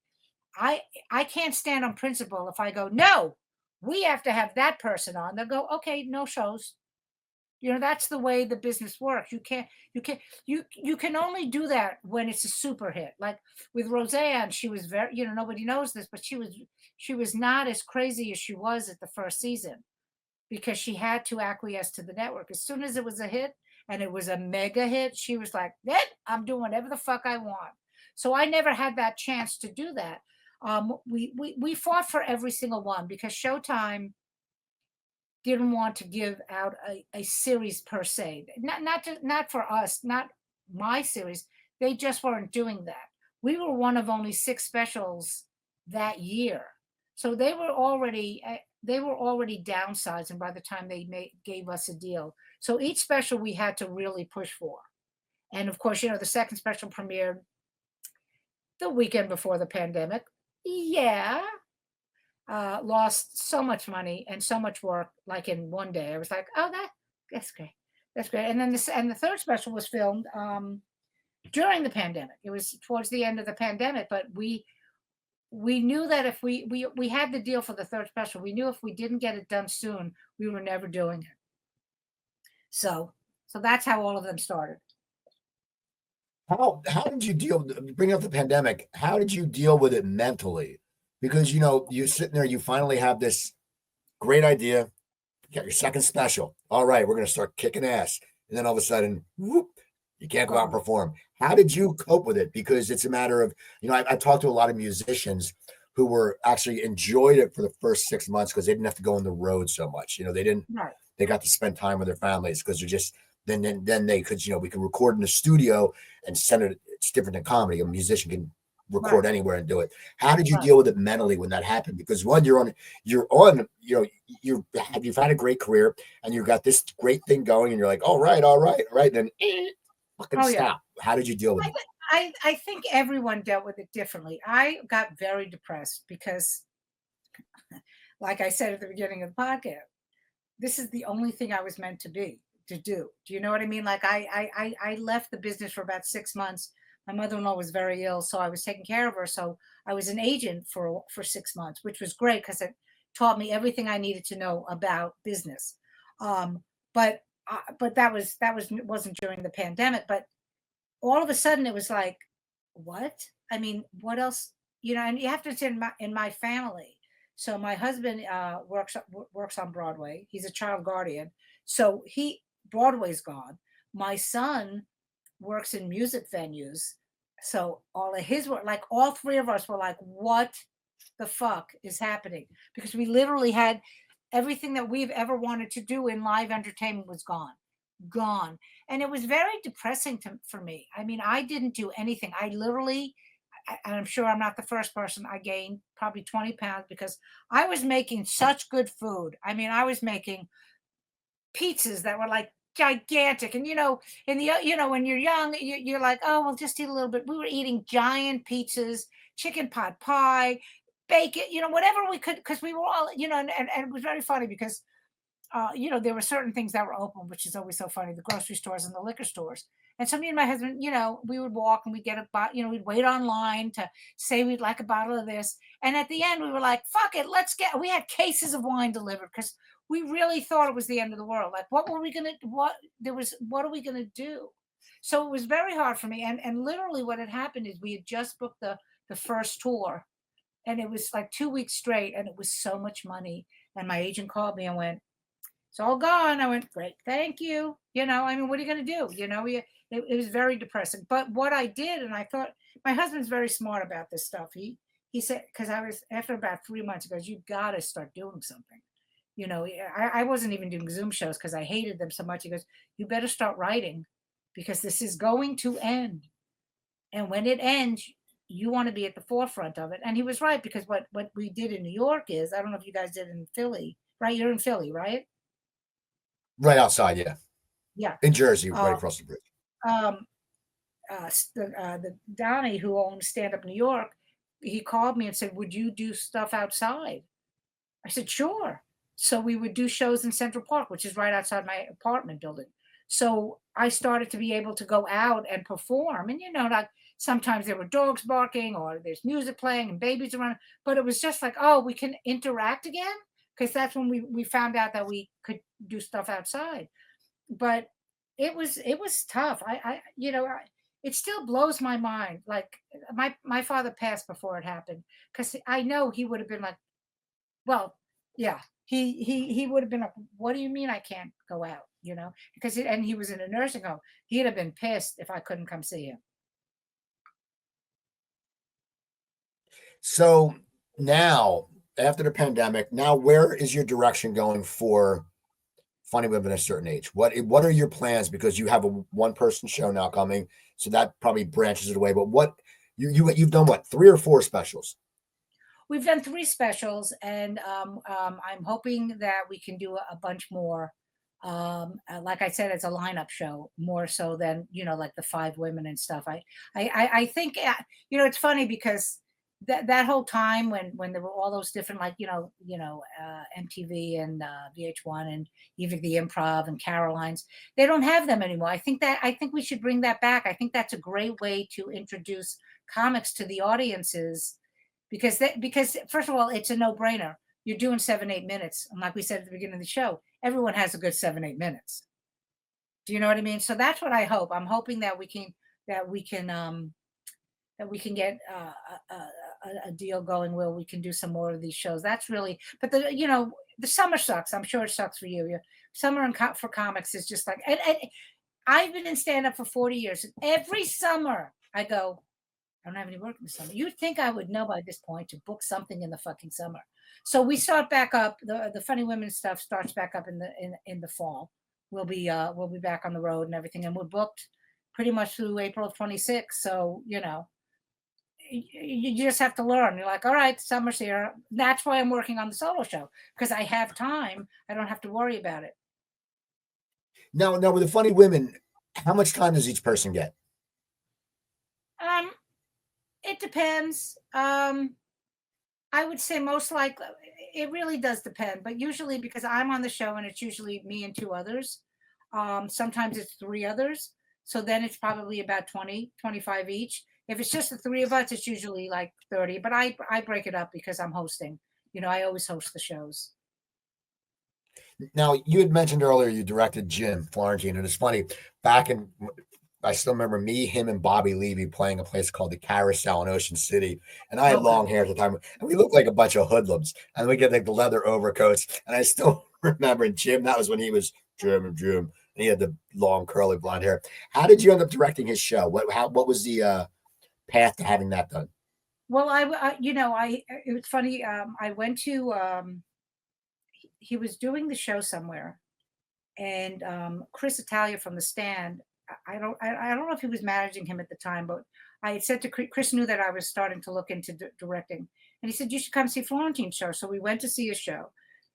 [SPEAKER 2] I I can't stand on principle if I go, no, we have to have that person on. They'll go, okay, no shows. That's the way the business works. You can only do that when it's a super hit. Like with Roseanne, she was very, nobody knows this, but she was not as crazy as she was at the first season because she had to acquiesce to the network. As soon as it was a hit and it was a mega hit, she was like, I'm doing whatever the fuck I want. So I never had that chance to do that. We fought for every single one because Showtime didn't want to give out a series per se. Not for us, not my series. They just weren't doing that. We were one of only 6 specials that year. So they were already downsizing by the time they gave us a deal. So each special we had to really push for. And of course, the second special premiered the weekend before the pandemic. Yeah. Lost so much money and so much work like in one day. I was like, oh, that's great. That's great. And then the third special was filmed during the pandemic. It was towards the end of the pandemic, but we knew that if we had the deal for the third special, we knew if we didn't get it done soon, we were never doing it. So that's how all of them started.
[SPEAKER 1] How did you bring up the pandemic? How did you deal with it mentally? Because, you're sitting there, you finally have this great idea, you got your second special. All right, we're going to start kicking ass. And then all of a sudden, whoop, you can't go out and perform. How did you cope with it? Because it's a matter of, I talked to a lot of musicians who were actually enjoyed it for the first 6 months because they didn't have to go on the road so much.
[SPEAKER 2] Right.
[SPEAKER 1] They got to spend time with their families because they're just, then they could, we could record in the studio and send it. It's different than comedy. A musician can record anywhere and do it. How did you deal with it mentally when that happened? Because one, you've had a great career and you've got this great thing going and you're like, all right. And then fucking stop. How did you deal with it?
[SPEAKER 2] I think everyone dealt with it differently. I got very depressed because, like I said at the beginning of the podcast, this is the only thing I was meant to do. Do you know what I mean? Like I left the business for about 6 months. My mother-in-law was very ill, so I was taking care of her. So I was an agent for 6 months, which was great because it taught me everything I needed to know about business. But that wasn't during the pandemic. But all of a sudden, it was like, what? I mean, what else? And you have to say in my family. So my husband works on Broadway. He's a child guardian. So Broadway's gone. My son works in music venues. So all of his work, like all 3 of us were like, what the fuck is happening? Because we literally had everything that we've ever wanted to do in live entertainment was gone. And it was very depressing for me. I mean, I didn't do anything. I literally, and I'm sure I'm not the first person, I gained probably 20 pounds because I was making such good food. I mean, I was making pizzas that were like gigantic. And, in the, when you're young, you're like, oh, we'll just eat a little bit. We were eating giant pizzas, chicken pot pie, bacon, whatever we could, because we were all, and it was very funny because, there were certain things that were open, which is always so funny, the grocery stores and the liquor stores. And so me and my husband, we would walk and we'd get a bottle, we'd wait online to say we'd like a bottle of this. And at the end, we were like, fuck it, we had cases of wine delivered because we really thought it was the end of the world. Like, what are we going to do? So it was very hard for me. And literally what had happened is we had just booked the first tour, and it was like 2 weeks straight, and it was so much money. And my agent called me and went, it's all gone. I went, great, thank you. What are you going to do? It was very depressing. But what I did, and I thought, my husband's very smart about this stuff. He said, because after about 3 months, he goes, you've got to start doing something. I wasn't even doing Zoom shows because I hated them so much. He goes, you better start writing because this is going to end. And when it ends, you want to be at the forefront of it. And he was right, because what we did in New York is, I don't know if you guys did in Philly, right? You're in Philly, right?
[SPEAKER 1] Right outside, yeah.
[SPEAKER 2] Yeah.
[SPEAKER 1] In Jersey, right across the bridge.
[SPEAKER 2] The Donnie, who owned Stand Up New York, he called me and said, would you do stuff outside? I said, sure. So we would do shows in Central Park, which is right outside my apartment building. So I started to be able to go out and perform. And, like sometimes there were dogs barking or there's music playing and babies around. But it was just like, oh, we can interact again. Because that's when we found out that we could do stuff outside. But it was tough. It still blows my mind. Like my father passed before it happened, because I know he would have been like, well, yeah, he would have been like, what do you mean I can't go out? Because he was in a nursing home. He'd have been pissed if I couldn't come see him.
[SPEAKER 1] So now, after the pandemic, now where is your direction going for Funny Women at a Certain Age? What are your plans? Because you have a one-person show now coming, so that probably branches it away. But what you've done, what, 3 or 4 specials?
[SPEAKER 2] We've done 3 specials, and I'm hoping that we can do a bunch more. Like I said, it's a lineup show more so than like the 5 women and stuff. I think it's funny because that whole time when there were all those different, like MTV and VH1 and even the Improv and Caroline's, they don't have them anymore. I think we should bring that back. I think that's a great way to introduce comics to the audiences, because first of all, it's a no-brainer. You're doing 7-8 minutes, and like we said at the beginning of the show, everyone has a good 7-8 minutes. Do you know what I mean? So that's what I hope. I'm hoping that we can get a deal going where we can do some more of these shows. That's really, but the summer sucks. I'm sure it sucks for you. Summer for comics is just like, and I've been in stand-up for 40 years. And every summer I go, I don't have any work in the summer. You'd think I would know by this point to book something in the fucking summer. So we start back up. The Funny Women stuff starts back up in the fall. We'll be back on the road and everything, and we're booked pretty much through April of 26. So you just have to learn. You're like, all right, summer's here. That's why I'm working on the solo show, because I have time. I don't have to worry about it.
[SPEAKER 1] Now with the Funny Women, how much time does each person get?
[SPEAKER 2] It depends. I would say most likely, it really does depend, but usually, because I'm on the show and it's usually me and 2 others. Sometimes it's 3 others. So then it's probably about 20, 25 each. If it's just the 3 of us, it's usually like 30, but I break it up because I'm hosting. I always host the shows.
[SPEAKER 1] Now, you had mentioned earlier you directed Jim Florentine, and it's funny, I still remember me, him, and Bobby Levy playing a place called the Carousel in Ocean City. And I had long hair at the time, and we looked like a bunch of hoodlums. And we get like the leather overcoats. And I still remember Jim, that was when he was Jim, and he had the long curly blonde hair. How did you end up directing his show? What was the path to having that done?
[SPEAKER 2] Well, it was funny. I went to, he was doing the show somewhere, and Chris Italia from The Stand, I don't know if he was managing him at the time, but I had said to Chris, knew that I was starting to look into directing, and he said, you should come see Florentine's show. So we went to see his show,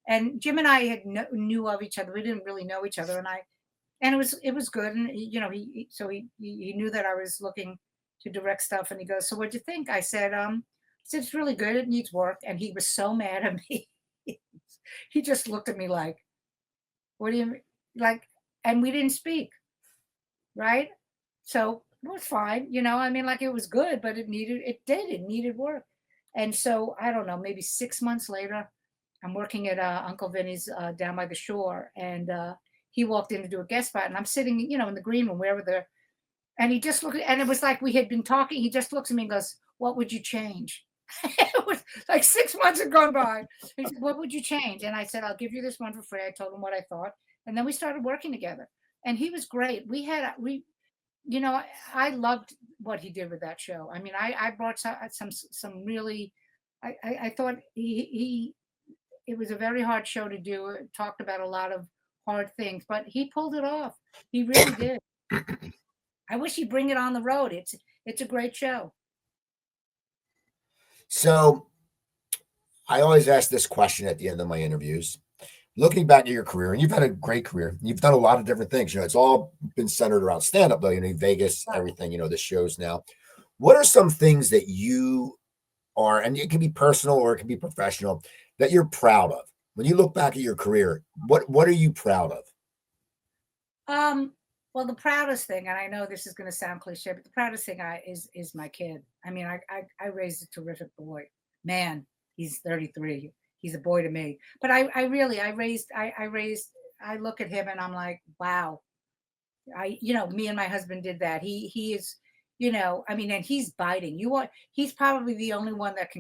[SPEAKER 2] And Jim and I had knew of each other. We didn't really know each other, and it was good. And he knew that I was looking to direct stuff, and he goes, "So what'd you think?" I said it's really good. It needs work. And he was so mad at me. He just looked at me like, "What do you mean?" Like, and we didn't speak, right? So it was fine, I mean, like it was good, but it needed work. And so I don't know, maybe 6 months later, I'm working at Uncle Vinny's down by the shore, and he walked in to do a guest spot, and I'm sitting, in the green room, and he just looked, and it was like we had been talking. He just looks at me and goes, "What would you change?" It was like 6 months had gone by. He said, "What would you change?" And I said, "I'll give you this one for free." I told him what I thought, and then we started working together. And he was great. I loved what he did with that show. I mean, I brought some really, I thought it was a very hard show to do. It talked about a lot of hard things, but he pulled it off. He really did. I wish he'd bring it on the road. It's a great show.
[SPEAKER 1] So I always ask this question at the end of my interviews. Looking back at your career, and you've had a great career, you've done a lot of different things. It's all been centered around stand-up, though. Vegas, everything. The shows now. What are some things that you are, and it can be personal or it can be professional, that you're proud of when you look back at your career? What are you proud of?
[SPEAKER 2] Well, the proudest thing, and I know this is going to sound cliche, but the proudest thing is my kid. I mean, I raised a terrific boy. Man, he's 33. He's a boy to me. But I look at him and I'm like, wow. Me and my husband did that. He is, I mean, and he's biting. He's probably the only one that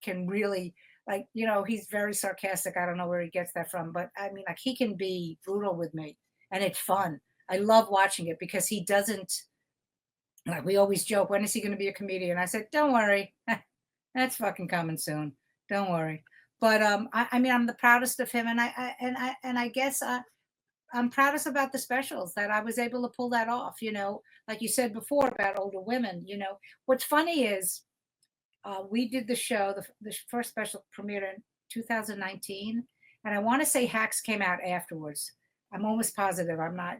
[SPEAKER 2] can really, like, he's very sarcastic. I don't know where he gets that from, but I mean, like, he can be brutal with me, and it's fun. I love watching it because he doesn't, like, we always joke, when is he going to be a comedian? I said, don't worry. That's fucking coming soon. Don't worry. But I mean, I'm the proudest of him, and I guess I'm proudest about the specials that I was able to pull that off. Like you said before about older women. What's funny is we did the show. The first special premiered in 2019, and I want to say Hacks came out afterwards. I'm almost positive. I'm not.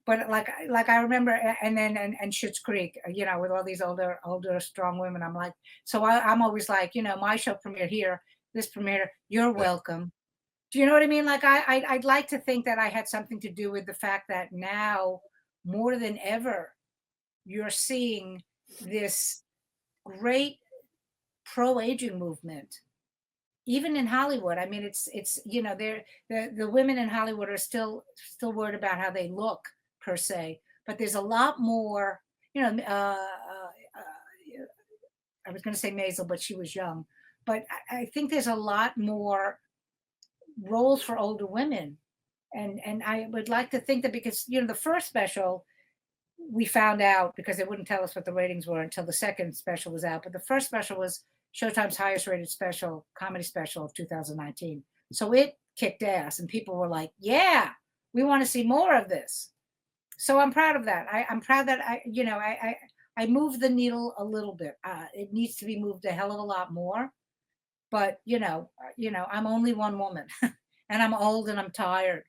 [SPEAKER 2] But like I remember, and then and Schitt's Creek, with all these older strong women. I'm like, so I'm always like, my show premiered here, this premiered, you're welcome. Do you know what I mean? Like I'd like to think that I had something to do with the fact that now more than ever, you're seeing this great pro-aging movement, even in Hollywood. I mean, it's the women in Hollywood are still worried about how they look per se, but there's a lot more. I was going to say Maisel, but she was young. But I think there's a lot more roles for older women, and I would like to think that because the first special we found out because they wouldn't tell us what the ratings were until the second special was out. But the first special was Showtime's highest rated comedy special of 2019. So it kicked ass, and people were like, "Yeah, we want to see more of this." So I'm proud of that. I'm proud that I moved the needle a little bit. It needs to be moved a hell of a lot more. But I'm only one woman, and I'm old and I'm tired.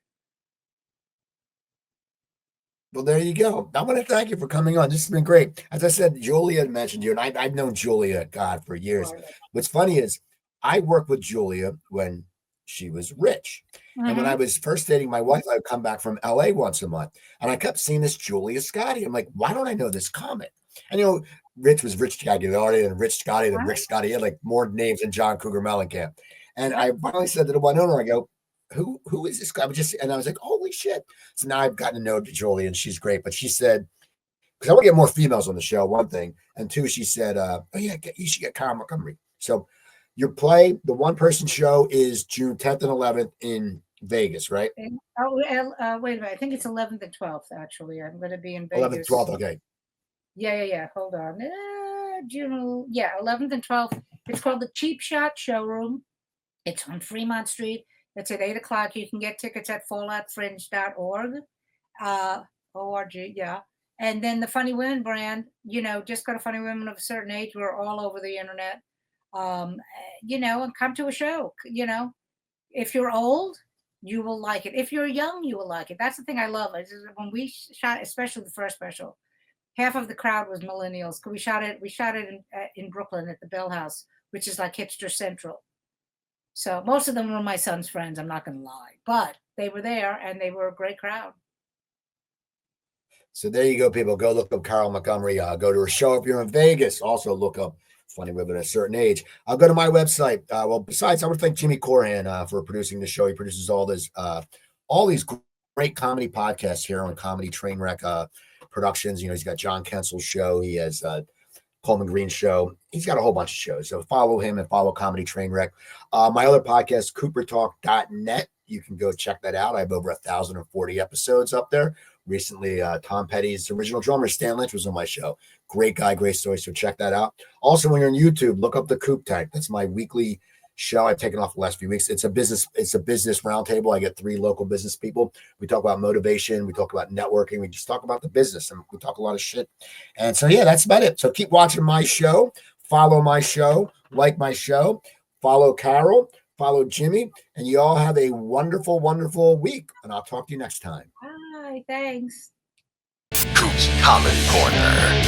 [SPEAKER 1] Well, there you go. I want to thank you for coming on. This has been great. As I said, Julia mentioned you, and I've known Julia, God, for years. What's funny is I worked with Julia when she was rich. Mm-hmm. And when I was first dating my wife, I would come back from LA once a month. And I kept seeing this Julia Scotti. I'm like, why don't I know this comic? And Rich was Rich Gagliardi and Rich Scotti and Rick Scotti. He had like more names than John Cougar Mellencamp. And I finally said to the one owner, I go, who is this guy? I was like, holy shit. So now I've gotten to know Julie, and she's great. But she said, because I want to get more females on the show, one thing. And two, she said, oh yeah, you should get Carole Montgomery. So your play, the one-person show, is June 10th and 11th in Vegas, right?
[SPEAKER 2] Wait a minute. I think it's 11th and 12th, actually. I'm going to be in Vegas.
[SPEAKER 1] 11th, 12th, okay.
[SPEAKER 2] Yeah. Hold on. June, 11th and 12th. It's called the Cheap Shot Showroom. It's on Fremont Street. It's at 8 o'clock. You can get tickets at falloutfringe.org. ORG, yeah. And then the Funny Women brand, just go to Funny Women of a Certain Age. We're all over the internet. And come to a show, if you're old, you will like it. If you're young, you will like it. That's the thing I love. When we shot, especially the first special, half of the crowd was millennials. We shot it in Brooklyn at the Bell House, which is like hipster central. So most of them were my son's friends. I'm not going to lie, but they were there and they were a great crowd.
[SPEAKER 1] So there you go, people. Go look up Carole Montgomery. Go to her show if you're in Vegas. Also look up Funny Women at a Certain Age. I'll go to my website. Well, besides, I want to thank Jimmy Corhan for producing the show. He produces all these great comedy podcasts here on Comedy Trainwreck Productions. You know, he's got John Kensel's show. He has Coleman Green's show. He's got a whole bunch of shows. So follow him and follow Comedy Trainwreck. My other podcast, CooperTalk.net. You can go check that out. I have over 1,040 episodes up there. Recently, Tom Petty's original drummer, Stan Lynch, was on my show. Great guy, great story. So check that out. Also, when you're on YouTube, look up the Coop Tank. That's my weekly show. I've taken off the last few weeks. It's a business roundtable. I get 3 local business people. We talk about motivation. We talk about networking. We just talk about the business, and we talk a lot of shit. And so, yeah, that's about it. So keep watching my show. Follow my show. Like my show. Follow Carole. Follow Jimmy. And you all have a wonderful, wonderful week. And I'll talk to you next time.
[SPEAKER 2] Bye. Thanks.
[SPEAKER 3] Coop's Comedy Corner.